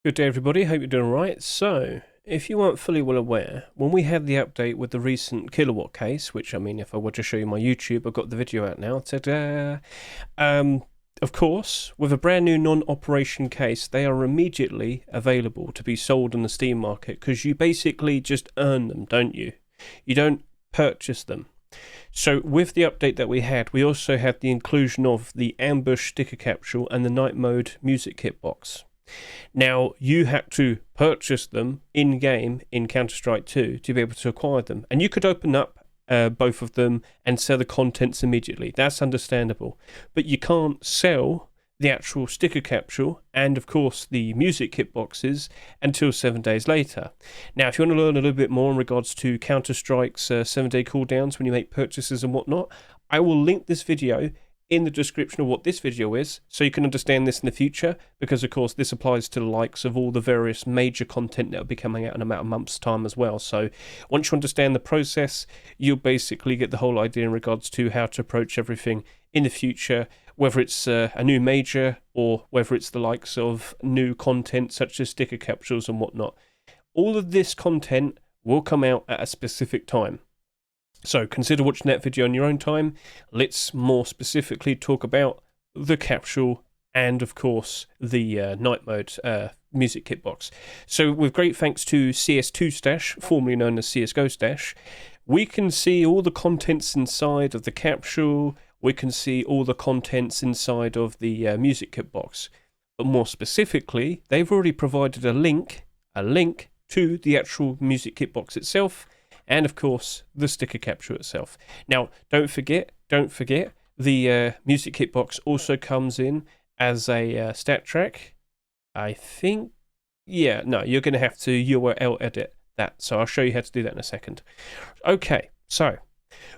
Good day, everybody. Hope you're doing all right. So, if you weren't fully well aware, when we had the update with the recent kilowatt case, which I mean, if I were to show you my YouTube, I've got the video out now. Ta-da! Of course, with a brand new non-operation case, they are immediately available to be sold on the Steam market because you basically just earn them, don't you? You don't purchase them. So with the update that we had, we also had the inclusion of the Ambush Sticker Capsule and the Night Mode Music Kit Box. Now, you had to purchase them in-game in Counter-Strike 2 to be able to acquire them. And you could open up both of them and sell the contents immediately. That's understandable. But you can't sell the actual sticker capsule and, of course, the music kit boxes until 7 days later. Now, if you want to learn a little bit more in regards to Counter-Strike's 7-day cooldowns when you make purchases and whatnot, I will link this video in the description of what this video is, so you can understand this in the future, because of course this applies to the likes of all the various major content that will be coming out in about a month's time as well. So once you understand the process, you'll basically get the whole idea in regards to how to approach everything in the future, whether it's a new major or whether it's the likes of new content such as sticker capsules and whatnot. All of this content will come out at a specific time. So consider watching that video on your own time. Let's more specifically talk about the capsule and, of course, the night mode music kit box. So with great thanks to CS2 Stash, formerly known as CSGO Stash, we can see all the contents inside of the capsule. We can see all the contents inside of the music kit box. But more specifically, they've already provided a link to the actual music kit box itself, and of course the sticker capsule itself. Now, don't forget, the music kit box also comes in as a stat track. I think, yeah, no, you're going to have to URL edit that, so I'll show you how to do that in a second. Okay, so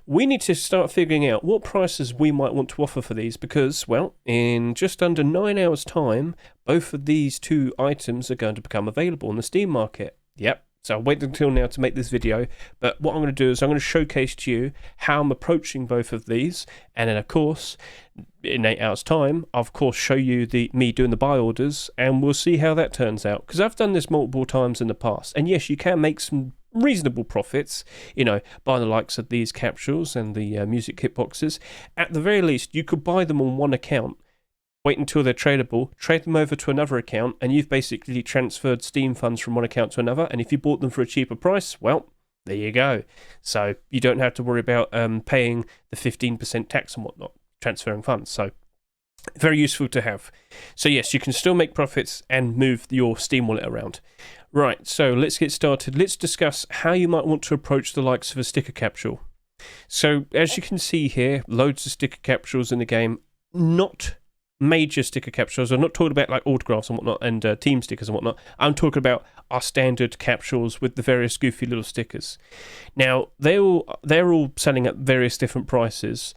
we need to start figuring out what prices we might want to offer for these because, well, in just under 9 hours' time, both of these two items are going to become available on the Steam market. Yep. So I'll wait until now to make this video, but what I'm going to do is I'm going to showcase to you how I'm approaching both of these, and then of course, in 8 hours time, I'll of course show you me doing the buy orders, and we'll see how that turns out, because I've done this multiple times in the past, and yes, you can make some reasonable profits, you know, by the likes of these capsules and the music kit boxes. At the very least, you could buy them on one account, wait until they're tradable, trade them over to another account, and you've basically transferred Steam funds from one account to another, and if you bought them for a cheaper price, well, there you go. So you don't have to worry about paying the 15% tax and whatnot, transferring funds. So very useful to have. So yes, you can still make profits and move your Steam wallet around. Right, so let's get started. Let's discuss how you might want to approach the likes of a sticker capsule. So as you can see here, loads of sticker capsules in the game, not major sticker capsules. I'm not talking about like autographs and whatnot and team stickers and whatnot. I'm talking about our standard capsules with the various goofy little stickers. Now, they're all selling at various different prices.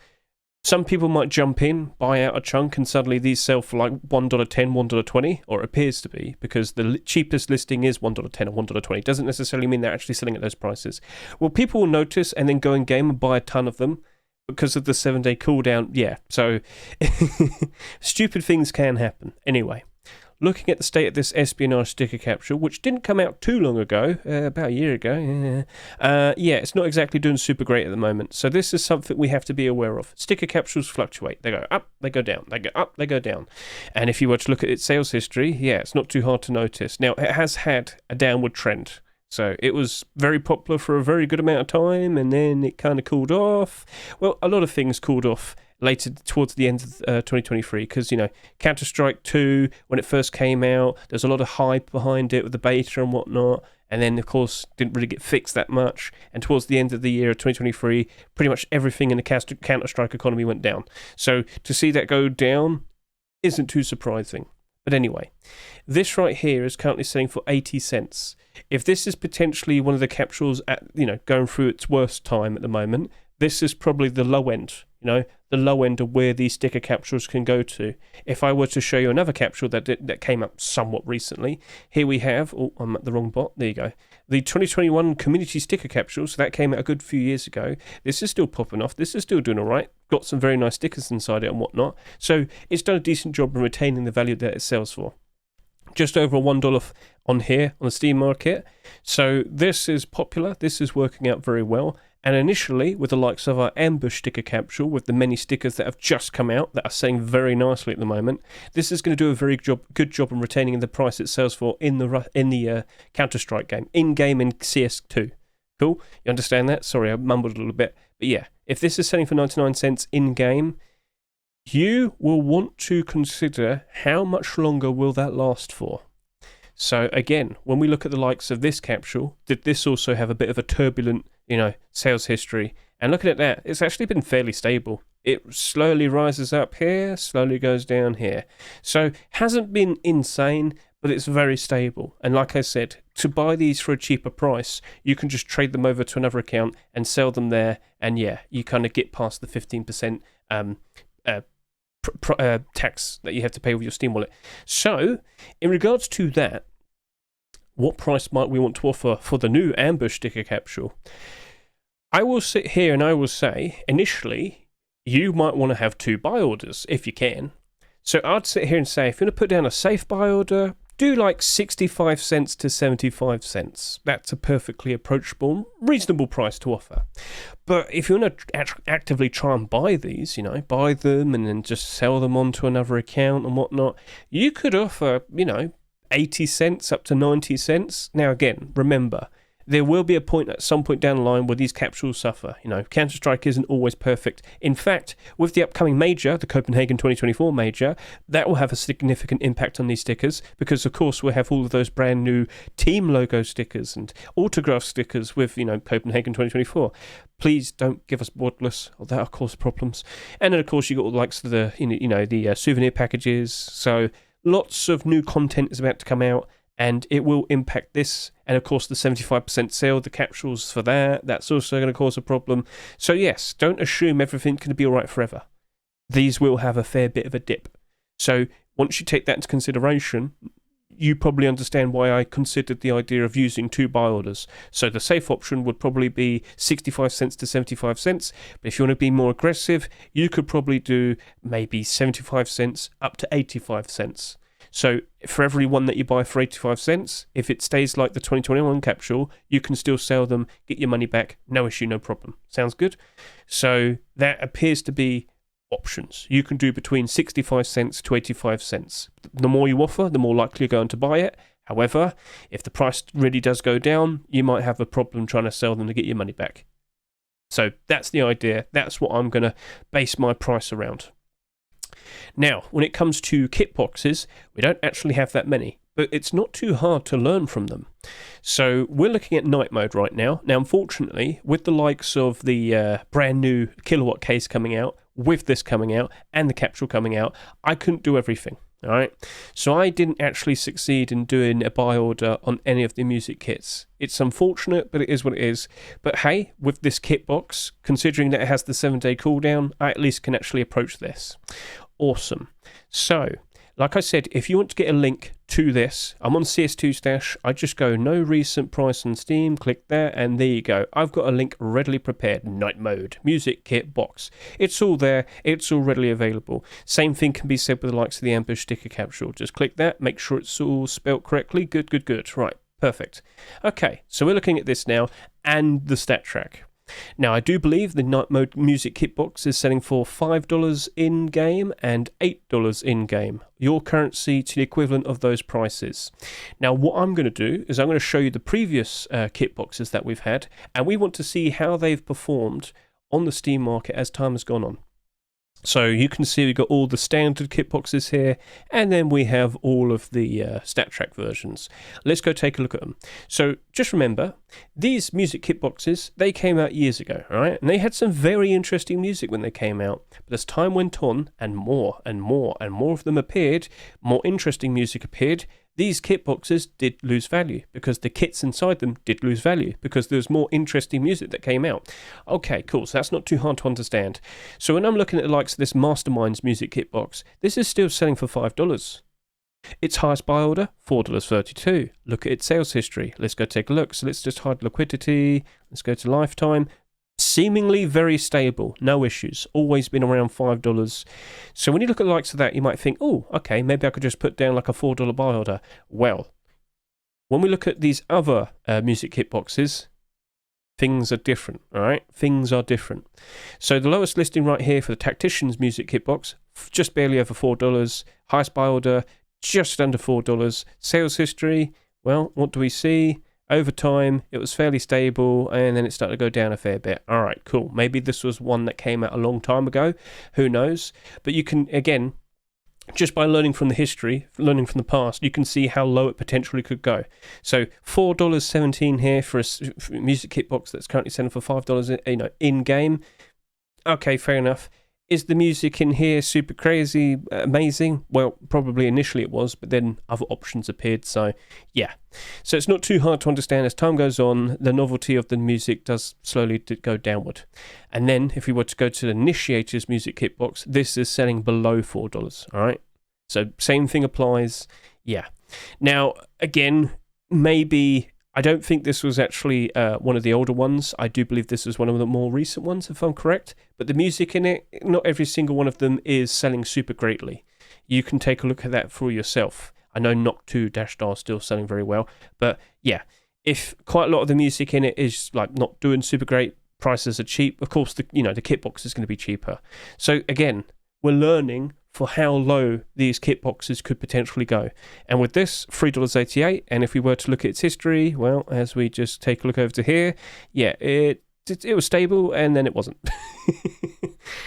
Some people might jump in, buy out a chunk, and suddenly these sell for like $1.10, $1.20, or it appears to be, because the cheapest listing is $1.10 or $1.20. Doesn't necessarily mean they're actually selling at those prices. Well, people will notice and then go in game and buy a ton of them, because of the 7-day cooldown. Yeah, so stupid things can happen. Anyway, looking at the state of this espionage sticker capsule, which didn't come out too long ago, about a year ago, yeah, it's not exactly doing super great at the moment. So this is something we have to be aware of. Sticker capsules fluctuate. They go up, they go down. They go up, they go down. And if you were to look at its sales history, yeah, it's not too hard to notice. Now, it has had a downward trend. So it was very popular for a very good amount of time, and then it kind of cooled off. Well, a lot of things cooled off later towards the end of 2023 because, you know, Counter-Strike 2, when it first came out, there's a lot of hype behind it with the beta and whatnot, and then, of course, didn't really get fixed that much. And towards the end of the year of 2023, pretty much everything in the Counter-Strike economy went down. So to see that go down isn't too surprising. But anyway, this right here is currently selling for 80 cents. If this is potentially one of the capsules at, you know, going through its worst time at the moment, this is probably the low end, you know, the low end of where these sticker capsules can go to. If I were to show you another capsule that came up somewhat recently, here we have, oh, I'm at the wrong bot, there you go, the 2021 community sticker capsule, so that came out a good few years ago. This is still popping off, this is still doing all right, got some very nice stickers inside it and whatnot, so it's done a decent job in retaining the value that it sells for. just over $1 on here on the Steam market. So this is popular. This is working out very well. And initially, with the likes of our Ambush Sticker Capsule, with the many stickers that have just come out that are selling very nicely at the moment, this is going to do a very good job in retaining the price it sells for in the Counter-Strike game, in-game in CS2. Cool? You understand that? Sorry, I mumbled a little bit. But yeah, if this is selling for 99 cents in-game, you will want to consider how much longer will that last for. So again, when we look at the likes of this capsule, did this also have a bit of a turbulent, sales history? And looking at that, it's actually been fairly stable. It slowly rises up here, slowly goes down here. So hasn't been insane, but it's very stable. And like I said, to buy these for a cheaper price, you can just trade them over to another account and sell them there. And yeah, you kind of get past the 15% tax that you have to pay with your Steam wallet. So, in regards to that, what price might we want to offer for the new Ambush Sticker Capsule? I will sit here and I will say, initially, you might want to have 2 buy orders, if you can. So I'd sit here and say, if you're going to put down a safe buy order, do like 65 cents to 75 cents. That's a perfectly approachable, reasonable price to offer. But if you want to actively try and buy these, buy them and then just sell them onto another account and whatnot, you could offer, 80 cents up to 90 cents. Now again, remember, there will be a point at some point down the line where these capsules suffer. Counter-Strike isn't always perfect. In fact, with the upcoming major, the Copenhagen 2024 major, that will have a significant impact on these stickers because, of course, we'll have all of those brand new team logo stickers and autograph stickers with, Copenhagen 2024. Please don't give us borderless, or that'll cause problems. And then, of course, you've got all the likes of the, the souvenir packages. So lots of new content is about to come out, and it will impact this. And of course, the 75% sale, the capsules for that's also going to cause a problem. So yes, don't assume everything's going to be all right forever. These will have a fair bit of a dip. So once you take that into consideration, you probably understand why I considered the idea of using 2 buy orders. So the safe option would probably be 65 cents to 75 cents. But if you want to be more aggressive, you could probably do maybe 75 cents up to 85 cents. So for every one that you buy for 85 cents, if it stays like the 2021 capsule, you can still sell them, get your money back, no issue, no problem. Sounds good? So that appears to be options. You can do between 65 cents to 85 cents. The more you offer, the more likely you're going to buy it. However, if the price really does go down, you might have a problem trying to sell them to get your money back. So that's the idea. That's what I'm going to base my price around. Now, when it comes to kit boxes, we don't actually have that many, but it's not too hard to learn from them. So we're looking at night mode right now. Now, unfortunately, with the likes of the brand new Kilowatt case coming out, with this coming out, and the capsule coming out, I couldn't do everything. All right, so I didn't actually succeed in doing a buy order on any of the music kits. It's unfortunate, but it is what it is. But hey, with this kit box, considering that it has the 7-day cooldown, I at least can actually approach this. Awesome. So, like I said, if you want to get a link to this, I'm on CS2 Stash. I just go no recent price on Steam, click there, and there you go. I've got a link readily prepared. Night mode, music kit box. It's all there. It's all readily available. Same thing can be said with the likes of the Ambush Sticker Capsule. Just click that, make sure it's all spelt correctly. Good, good, good. Right, perfect. Okay, so we're looking at this now, and the Statrack. Now, I do believe the Night Mode Music Kit Box is selling for $5 in-game and $8 in-game, your currency to the equivalent of those prices. Now, what I'm going to do is I'm going to show you the previous kit boxes that we've had, and we want to see how they've performed on the Steam market as time has gone on. So you can see we've got all the standard kit boxes here, and then we have all of the Statrack versions. Let's go take a look at them. So just remember, these music kit boxes, they came out years ago, all right? And they had some very interesting music when they came out. But as time went on, and more and more and more of them appeared, more interesting music appeared, these kit boxes did lose value because the kits inside them did lose value because there's more interesting music that came out. Okay, cool. So that's not too hard to understand. So when I'm looking at the likes of this Masterminds music kit box, this is still selling for $5. Its highest buy order, $4.32. Look at its sales history. Let's go take a look. So let's just hide liquidity. Let's go to lifetime. Seemingly very stable, no issues, always been around $5. So when you look at the likes of that, you might think, oh, okay, maybe I could just put down like a $4 buy order. Well, when we look at these other music kit boxes, things are different, all right? Things are different. So the lowest listing right here for the Tactician's music kit box, just barely over $4. Highest buy order, just under $4. Sales history, well, what do we see? Over time, it was fairly stable, and then it started to go down a fair bit. All right, cool. Maybe this was one that came out a long time ago. Who knows? But you can, again, just by learning from the history, learning from the past, you can see how low it potentially could go. So $4.17 here for a music kit box that's currently selling for $5, in game. Okay, fair enough. Is the music in here super crazy, amazing? Well, probably initially it was, but then other options appeared, so yeah. So it's not too hard to understand. As time goes on, the novelty of the music does slowly go downward. And then, if we were to go to the Initiator's music kit box, this is selling below $4, all right? So same thing applies, yeah. Now, again, maybe... I don't think this was actually one of the older ones. I do believe this was one of the more recent ones, if I'm correct. But the music in it, not every single one of them is selling super greatly. You can take a look at that for yourself. I know Knock 2 Dash Star is still selling very well. But yeah, if quite a lot of the music in it is like not doing super great, prices are cheap, of course, the kit box is going to be cheaper. So again, we're learning for how low these kit boxes could potentially go. And with this, $3.88, and if we were to look at its history, well, as we just take a look over to here, yeah, it was stable, and then it wasn't.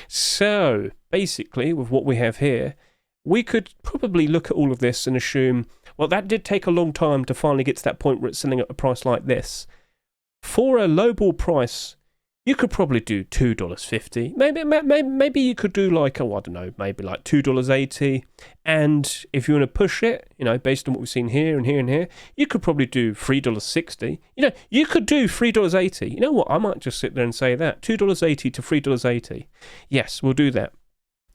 So, basically, with what we have here, we could probably look at all of this and assume, well, that did take a long time to finally get to that point where it's selling at a price like this. For a lowball price, you could probably do $2.50. Maybe you could do like, oh, I don't know, maybe like $2.80. And if you want to push it, based on what we've seen here and here and here, you could probably do $3.60. You could do $3.80. You know what? I might just sit there and say that. $2.80 to $3.80. Yes, we'll do that.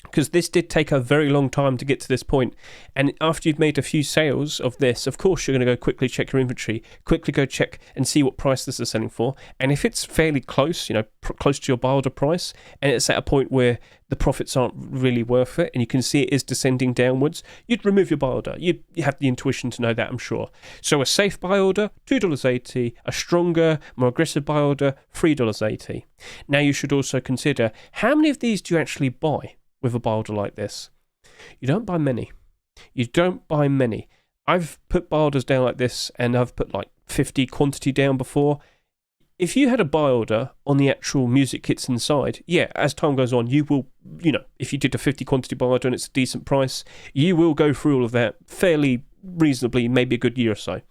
Because this did take a very long time to get to this point. And after you've made a few sales of this, of course, you're going to go quickly check your inventory, quickly go check and see what price this is selling for. And if it's fairly close, close to your buy order price, and it's at a point where the profits aren't really worth it, and you can see it is descending downwards, you'd remove your buy order. You have the intuition to know that, I'm sure. So a safe buy order, $2.80. A stronger, more aggressive buy order, $3.80. Now you should also consider, how many of these do you actually buy with a buy order like this? You don't buy many. I've put buy orders down like this, and I've put like 50 quantity down before. If you had a buy order on the actual music kits inside, yeah, as time goes on, you will, if you did a 50 quantity buy order and it's a decent price, you will go through all of that fairly reasonably, maybe a good year or so.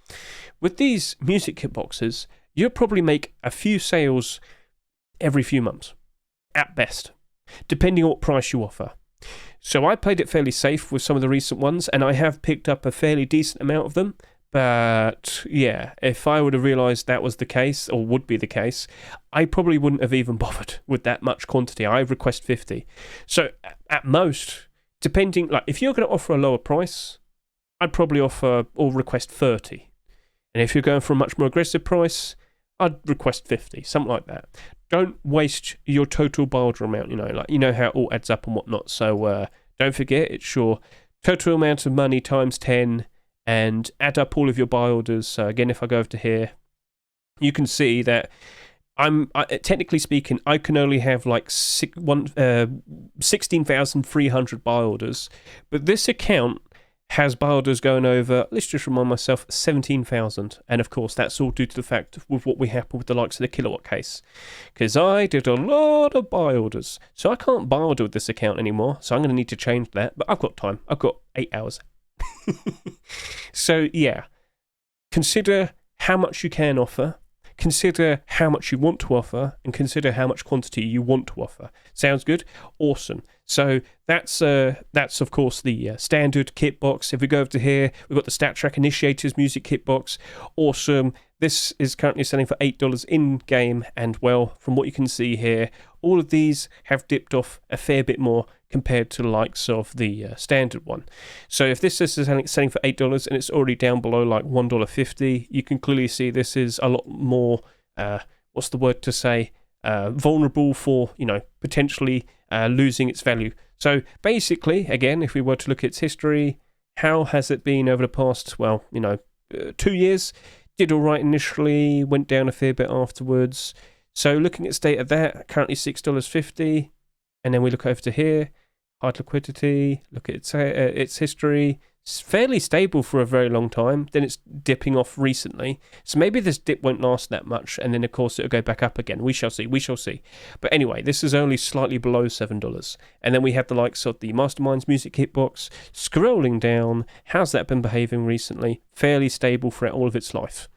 With these music kit boxes, you'll probably make a few sales every few months, at best, depending on what price you offer. So I played it fairly safe with some of the recent ones, and I have picked up a fairly decent amount of them. But yeah, if I would have realised that was the case, or would be the case, I probably wouldn't have even bothered with that much quantity. I request 50. So at most, depending, like if you're going to offer a lower price, I'd probably offer or request 30. And if you're going for a much more aggressive price, I'd request 50, something like that. Don't waste your total buy order amount, how it all adds up and whatnot. So don't forget, it's your total amount of money times 10, and add up all of your buy orders. So again, if I go over to here, you can see that technically speaking, I can only have like 16,300 buy orders, but this account has buy orders going over, let's just remind myself, 17,000. And of course, that's all due to the fact with what we happened with the likes of the Kilowatt case. Because I did a lot of buy orders. So I can't buy order with this account anymore. So I'm going to need to change that. But I've got time. I've got 8 hours. So yeah, consider how much you can offer. Consider how much you want to offer, and consider how much quantity you want to offer. Sounds good? Awesome. So that's of course the standard kit box. If we go over to here, we've got the Statrack Initiators Music Kit Box. Awesome. This is currently selling for $8 in game, and well, from what you can see here, all of these have dipped off a fair bit more compared to the likes of the standard one. So if this is selling for $8 and it's already down below like $1.50, you can clearly see this is a lot more, what's the word to say, vulnerable for, potentially losing its value. So basically, again, if we were to look at its history, how has it been over the past, 2 years? Did all right initially, went down a fair bit afterwards. So looking at the state of that, currently $6.50, and then we look over to here, high liquidity, look at its history. It's fairly stable for a very long time, then it's dipping off recently. So maybe this dip won't last that much, and then of course it'll go back up again. We shall see. But anyway, this is only slightly below $7. And then we have the likes of the Masterminds Music Kit Box. Scrolling down, how's that been behaving recently? Fairly stable throughout all of its life.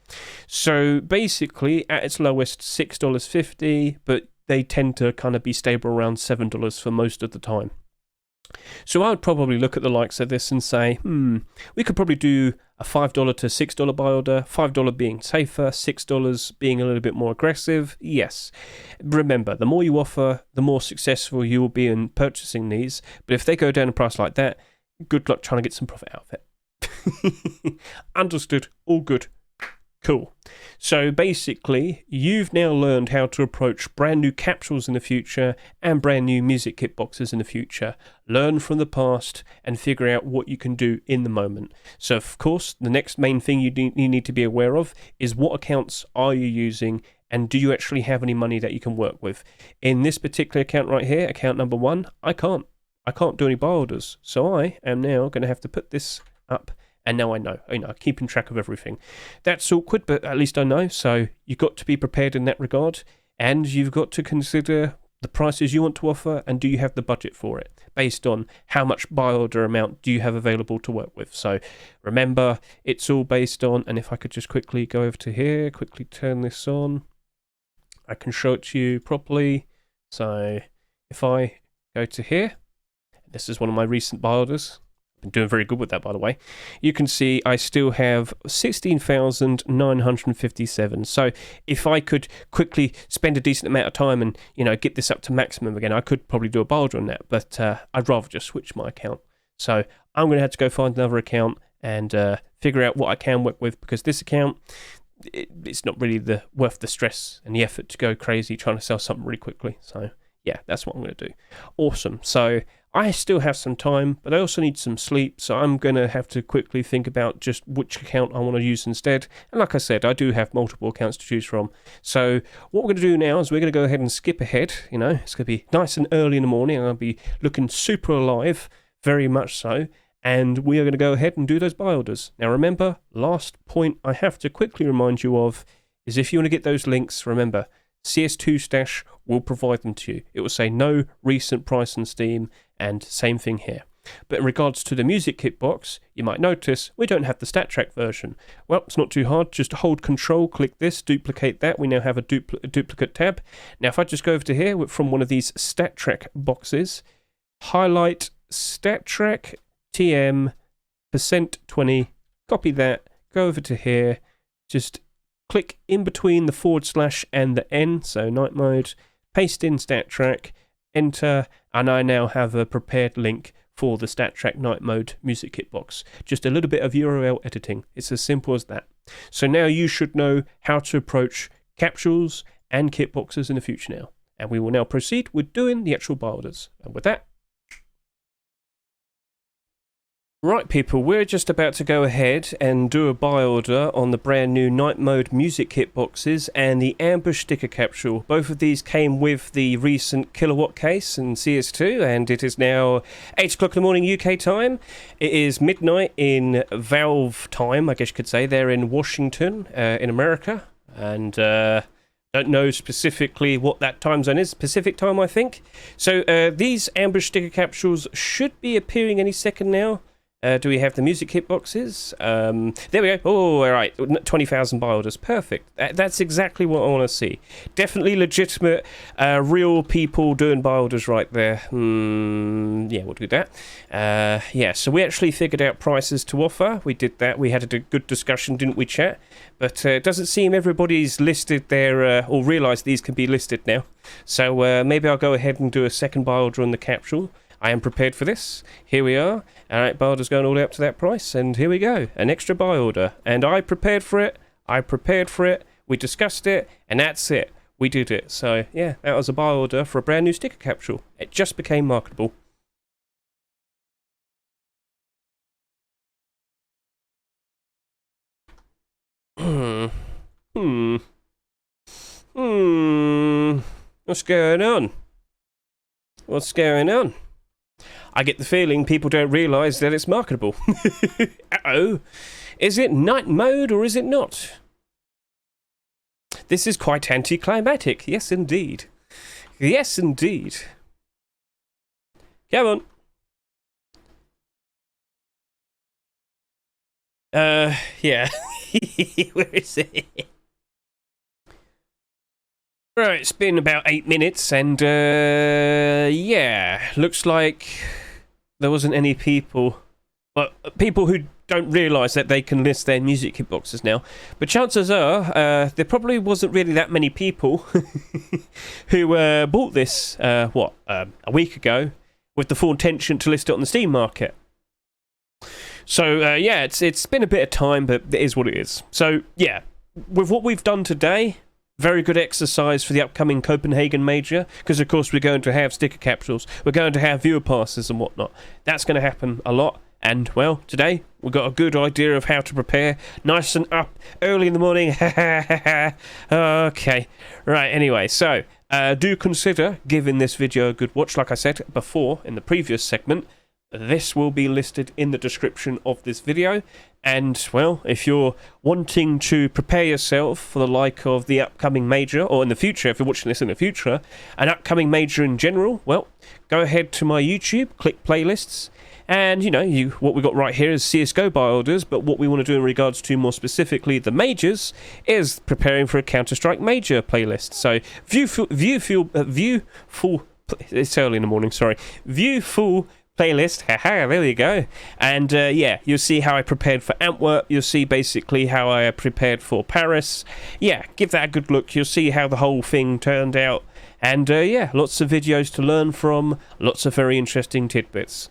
So basically, at its lowest, $6.50, but they tend to kind of be stable around $7 for most of the time. So I would probably look at the likes of this and say, we could probably do a $5 to $6 buy order, $5 being safer, $6 being a little bit more aggressive. Yes. Remember, the more you offer, the more successful you will be in purchasing these. But if they go down in price like that, good luck trying to get some profit out of it. Understood. All good. Cool. So basically, you've now learned how to approach brand new capsules in the future and brand new music kit boxes in the future. Learn from the past and figure out what you can do in the moment. So of course, the next main thing you need to be aware of is what accounts are you using, and do you actually have any money that you can work with? In this particular account right here, account number 1, I can't do any buy orders. So I am now going to have to put this up. And now I know, keeping track of everything. That's awkward, but at least I know. So you've got to be prepared in that regard. And you've got to consider the prices you want to offer, and do you have the budget for it, based on how much buy order amount do you have available to work with. So remember, it's all based on, and if I could just quickly go over to here, quickly turn this on, I can show it to you properly. So if I go to here, this is one of my recent buy orders. Been doing very good with that, by the way. You can see I still have 16,957. So if I could quickly spend a decent amount of time and get this up to maximum again, I could probably do a buy order on that. But I'd rather just switch my account. So I'm going to have to go find another account and figure out what I can work with, because this account, it's not really worth the stress and the effort to go crazy trying to sell something really quickly. So yeah, that's what I'm going to do. Awesome. So I still have some time, but I also need some sleep, so I'm going to have to quickly think about just which account I want to use instead. And like I said, I do have multiple accounts to choose from. So what we're going to do now is we're going to go ahead and skip ahead. It's going to be nice and early in the morning. I'm going to be looking super alive, very much so. And we are going to go ahead and do those buy orders. Now remember, last point I have to quickly remind you of is if you want to get those links, remember, CS2 Stash will provide them to you. It will say no recent price on Steam, and same thing here. But in regards to the music kit box, you might notice we don't have the Statrack version. Well, it's not too hard. Just hold Control, click this, duplicate that. We now have a duplicate tab. Now, if I just go over to here from one of these Statrack boxes, highlight Statrack TM %20, copy that, go over to here, just click in between the / and the N, so night mode, paste in Statrack, enter, and I now have a prepared link for the Statrack Night Mode Music Kit Box. Just a little bit of URL editing. It's as simple as that. So now you should know how to approach capsules and kit boxes in the future now. And we will now proceed with doing the actual buy orders. And with that, right people, we're just about to go ahead and do a buy order on the brand new Night Mode Music Kit Boxes and the Ambush Sticker Capsule. Both of these came with the recent Kilowatt case in CS2, and it is now 8 o'clock in the morning UK time. It is midnight in Valve time, I guess you could say. They're in Washington, in America, and don't know specifically what that time zone is. Pacific time, I think. So these Ambush Sticker Capsules should be appearing any second now. Do we have the music kit boxes? There we go. Oh, all right. 20,000 buy orders. Perfect. That's exactly what I want to see. Definitely legitimate, real people doing buy orders right there. Yeah, we'll do that. Yeah, so we actually figured out prices to offer. We did that. We had a good discussion, didn't we, chat? But it doesn't seem everybody's listed there or realised these can be listed now. So maybe I'll go ahead and do a second buy order on the capsule. I am prepared for this. Here we are. All right, buy order's going all the way up to that price, and here we go. An extra buy order. And I prepared for it. We discussed it, and that's it. we did it. So yeah, that was a buy order for a brand new sticker capsule. It just became marketable. What's going on? What's going on? I get the feeling people don't realise that it's marketable. Uh-oh. Is it night mode or is it not? This is quite anticlimactic. Yes, indeed. Yes, indeed. Come on. Yeah. Where is it? Right, it's been about 8 minutes, and, yeah, looks like there wasn't any people, well, people who don't realise that they can list their music kit boxes now, but chances are, there probably wasn't really that many people who, bought this, a week ago, with the full intention to list it on the Steam market. So, yeah, it's been a bit of time, but it is what it is. So, yeah, with what we've done today, very good exercise for the upcoming Copenhagen Major, because of course we're going to have sticker capsules, we're going to have viewer passes and whatnot. That's going to happen a lot, and well, today we've got a good idea of how to prepare, nice and up, early in the morning. Okay, right, anyway, so do consider giving this video a good watch. Like I said before in the previous segment, this will be listed in the description of this video, and well, if you're wanting to prepare yourself for the like of the upcoming major, or in the future, if you're watching this in the future, an upcoming major in general, well, go ahead to my YouTube, click playlists, and you know, what we got right here is CSGO buy orders, but what we want to do in regards to more specifically the majors is preparing for a Counter-Strike major playlist. So view full it's early in the morning, sorry, view full playlist, haha, there you go. And yeah, you'll see how I prepared for Antwerp, you'll see basically how I prepared for Paris. Yeah, give that a good look, you'll see how the whole thing turned out. And yeah, lots of videos to learn from, lots of very interesting tidbits.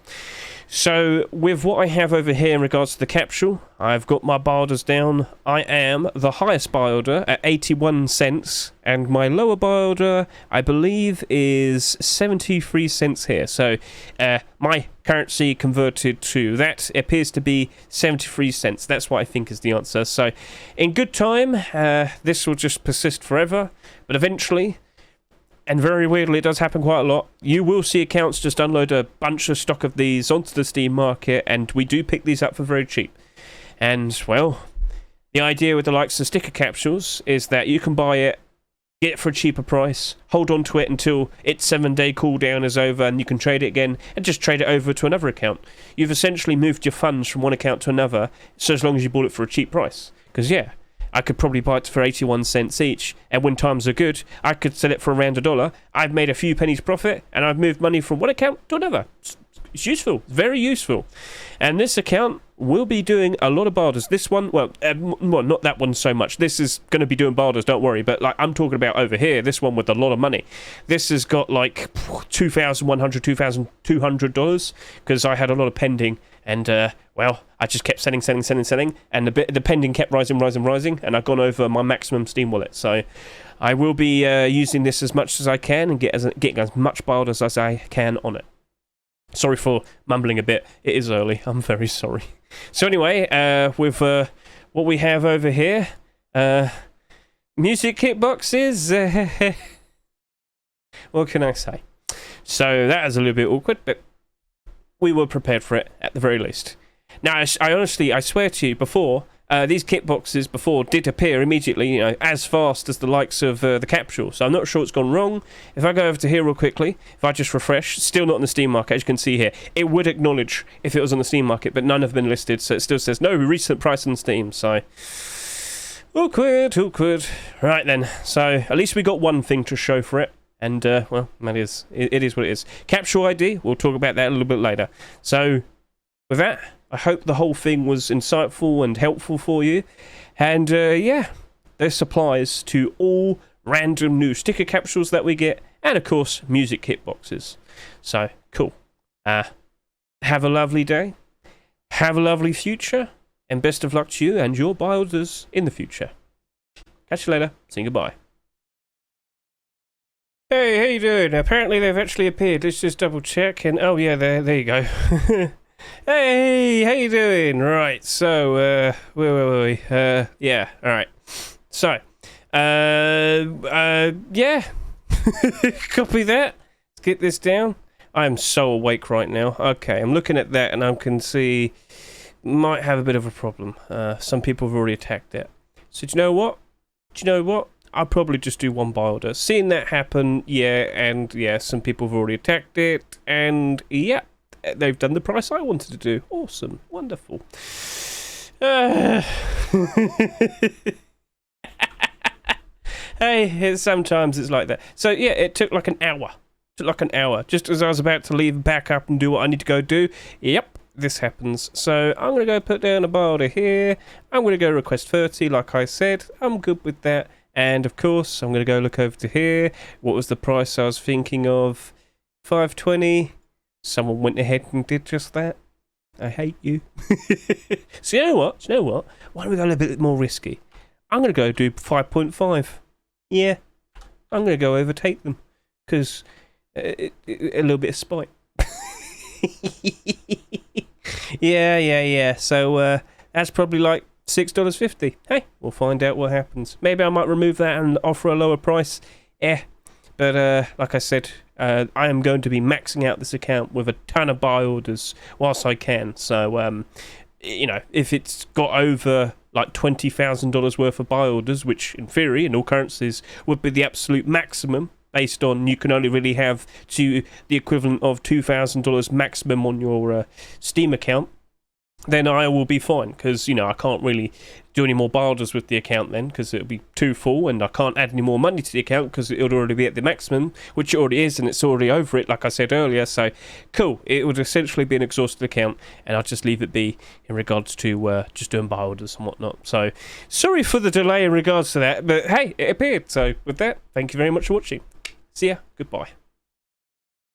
So, with what I have over here in regards to the capsule, I've got my buy orders down. I am the highest buy order at 81 cents, and my lower buy order, I believe, is 73 cents here. So, my currency converted to that appears to be 73 cents. That's what I think is the answer. So, in good time, this will just persist forever, but eventually, and very weirdly, it does happen quite a lot, you will see accounts just unload a bunch of stock of these onto the Steam market, and we do pick these up for very cheap. And, well, the idea with the likes of Sticker Capsules is that you can buy it, get it for a cheaper price, hold on to it until its 7-day cooldown is over, and you can trade it again, and just trade it over to another account. You've essentially moved your funds from one account to another, so as long as you bought it for a cheap price. Because, yeah, I could probably buy it for 81 cents each, and when times are good, I could sell it for around $1. I've made a few pennies profit, and I've moved money from one account to another. It's useful, very useful. And this account will be doing a lot of barters. This one, well, not that one so much. This is going to be doing barters, don't worry. But like I'm talking about over here, this one with a lot of money. This has got like $2,100, $2,200 because I had a lot of pending. And, well, I just kept selling, and the pending kept rising, and I've gone over my maximum Steam wallet. So I will be using this as much as I can and getting as much buy orders as I can on it. Sorry for mumbling a bit. It is early. I'm very sorry. So anyway, with what we have over here, music kit boxes. What can I say? So that is a little bit awkward, but we were prepared for it at the very least. Now, I honestly, I swear to you, before, these kit boxes before did appear immediately, you know, as fast as the likes of the capsule. So I'm not sure what's gone wrong. If I go over to here real quickly, if I just refresh, still not on the Steam market, as you can see here. It would acknowledge if it was on the Steam market, but none have been listed, so it still says no recent price on Steam, so awkward. Right then, so at least we got one thing to show for it. And, well, it is what it is. Capsule ID, we'll talk about that a little bit later. So, with that, I hope the whole thing was insightful and helpful for you. And, yeah, this applies to all random new sticker capsules that we get, and, of course, music kit boxes. So, cool. Have a lovely day. Have a lovely future. And best of luck to you and your buy orders in the future. Catch you later. Say goodbye. Hey, how you doing? Apparently they've actually appeared. Let's just double check. And oh yeah, there you go. Hey, how you doing? Right. So, where were we? Yeah. All right. So, yeah. Copy that. Let's get this down. I am so awake right now. Okay, I'm looking at that and I can see might have a bit of a problem. Some people have already attacked it. So do you know what? I'll probably just do one buy order. Seeing that happen, yeah, some people have already attacked it, and yeah, they've done the price I wanted to do. Awesome, wonderful. Hey, sometimes it's like that. So yeah, it took like an hour. Just as I was about to leave, back up and do what I need to go do. Yep, this happens. So I'm going to go put down a buy order here. I'm going to go request 30, like I said. I'm good with that. And of course, I'm going to go look over to here. What was the price I was thinking of? 520. Someone went ahead and did just that. I hate you. So you know what? Why don't we go a little bit more risky? I'm going to go do 5.5. Yeah. I'm going to go overtake them. Because a little bit of spite. Yeah. So that's probably like $6.50. Hey, we'll find out what happens. Maybe I might remove that and offer a lower price. But like I said, I am going to be maxing out this account with a ton of buy orders whilst I can. So, you know, if it's got over like $20,000 worth of buy orders, which in theory, in all currencies, would be the absolute maximum, based on you can only really have to the equivalent of $2,000 maximum on your Steam account, then I will be fine, because, you know, I can't really do any more buy orders with the account then, because it'll be too full, and I can't add any more money to the account, because it would already be at the maximum, which it already is, and it's already over it, like I said earlier. So, cool, it would essentially be an exhausted account, and I'll just leave it be in regards to just doing buy orders and whatnot. So, sorry for the delay in regards to that, but hey, it appeared. So, with that, thank you very much for watching. See ya, goodbye.